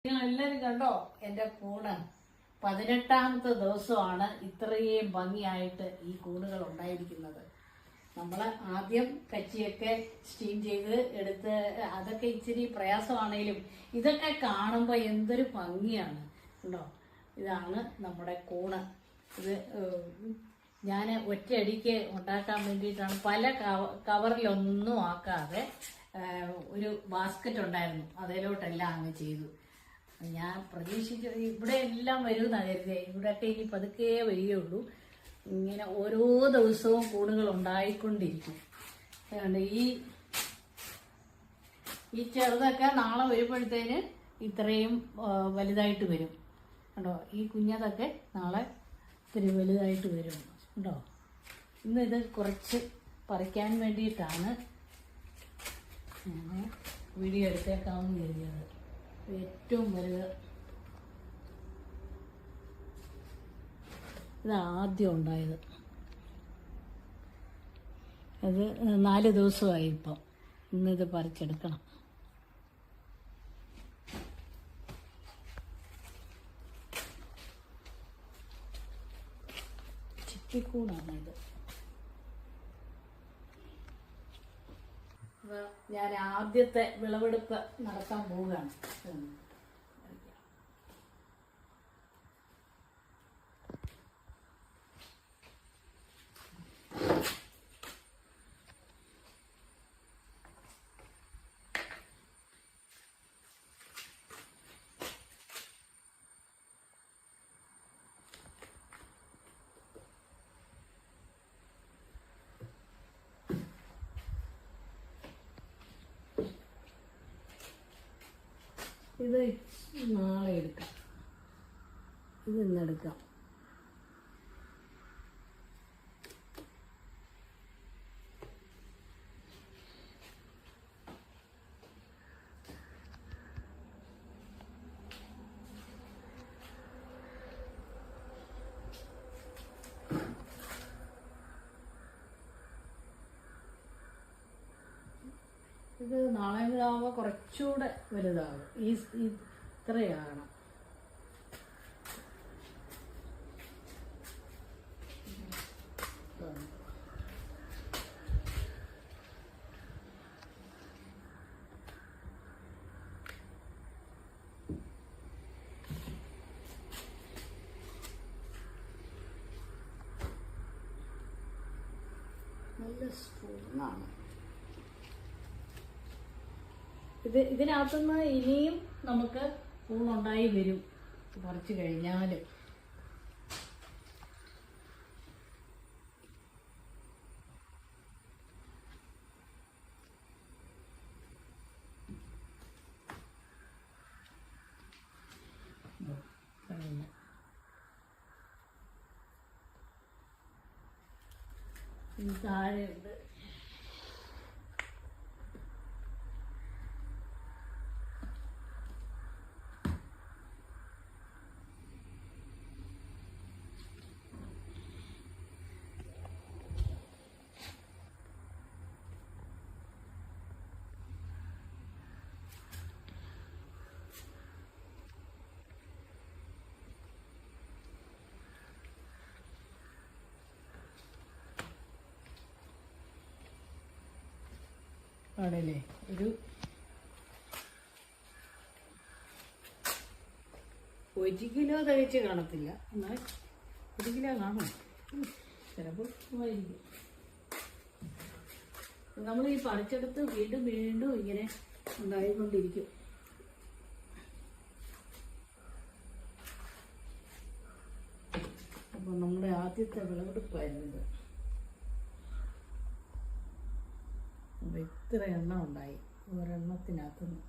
നിങ്ങളെല്ലാവരും കണ്ടോ എൻ്റെ കൂണ്? 18ാമത്തെ ദിവസമാണ് ഇത്രയും ഭംഗിയായിട്ട് ഈ കൂണുകൾ ഉണ്ടായിരിക്കുന്നത്. നമ്മൾ ആദ്യം കച്ചിയൊക്കെ സ്റ്റീം ചെയ്ത് എടുത്ത് അതൊക്കെ ഇച്ചിരി പ്രയാസമാണെങ്കിലും ഇതൊക്കെ കാണുമ്പോൾ എന്തൊരു ഭംഗിയാണ്. ഉണ്ടോ? ഇതാണ് നമ്മുടെ കൂണ്. ഇത് ഞാൻ ഒറ്റയടിക്ക് ഉണ്ടാക്കാൻ വേണ്ടിയിട്ടാണ് പല കവറിലൊന്നും ആക്കാതെ ഒരു ബാസ്ക്കറ്റ് ഉണ്ടായിരുന്നു, അതിലോട്ടെല്ലാം അങ്ങ് ചെയ്തു. ഞാൻ പ്രതീക്ഷിച്ചു ഇവിടെ എല്ലാം വരുമെന്നാണ് കരുതിയത്. ഇവിടെയൊക്കെ ഇനി പതുക്കെ വരികയുള്ളൂ. ഇങ്ങനെ ഓരോ ദിവസവും കൂടുകൾ ഉണ്ടായിക്കൊണ്ടിരിക്കും. ഈ ചെറുതൊക്കെ നാളെ വരുമ്പോഴത്തേന് ഇത്രയും വലുതായിട്ട് വരും. കണ്ടോ? ഈ കുഞ്ഞതൊക്കെ നാളെ ഇത്തിരി വലുതായിട്ട് വരും. ഉണ്ടോ? ഇന്ന് ഇത് കുറച്ച് പറിക്കാൻ വേണ്ടിയിട്ടാണ് ഞാൻ വീഡിയോ എടുത്തേക്കാമെന്ന് കരുതിയത്. ഏറ്റവും വലുത് ഇതാദ്യം ഉണ്ടായത്. അത് 4 ദിവസമായി. ഇപ്പം ഇന്നിത് പറിച്ചെടുക്കണം. ചിപ്പിക്കൂടാണിത്. ഞാൻ ആദ്യത്തെ വിളവെടുപ്പ് നടത്താൻ പോവുകയാണ്. ഇത് നാളെ എടുക്കാം, ഇത് ഇന്നെടുക്കാം. ഇത് നാളെ ആകുമ്പോൾ കുറച്ചുകൂടെ വലുതാകും. ഇത്രയാകണം. നല്ല സ്പൂണാണ്. ഇതിനകത്തുനിന്ന് ഇനിയും നമുക്ക് കൂണുണ്ടായി വരും പറിച്ചു കഴിഞ്ഞാൽ. താഴെയുണ്ട്. ആണല്ലേ? ഒരു 1 കിലോ തികച്ച് കാണത്തില്ല, എന്നാൽ 1 കിലോ കാണും. ചിലപ്പോൾ ആയിരിക്കും. നമ്മൾ ഈ പറിച്ചെടുത്ത് വീണ്ടും വീണ്ടും ഇങ്ങനെ ഉണ്ടായിക്കൊണ്ടിരിക്കും. അപ്പോൾ നമ്മുടെ ആദ്യത്തെ വിളവെടുപ്പായിരുന്നു ഇത്. ഇത്ര എണ്ണം ഉണ്ടായി ഒരെണ്ണത്തിനകത്തുനിന്ന്.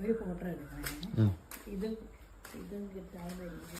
ഒരു ഫോട്ടോ എടുക്കണം. ഇതും കിട്ടാതെ